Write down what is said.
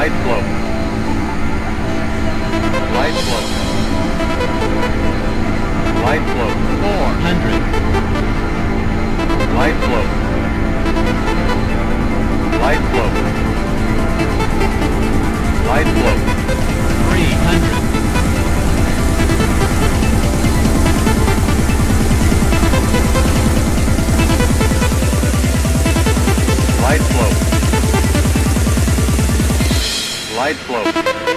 Light flow. Light flow. Light flow. 400, Light flow. Light flow. Light flow. 300, Light flow. Light flow.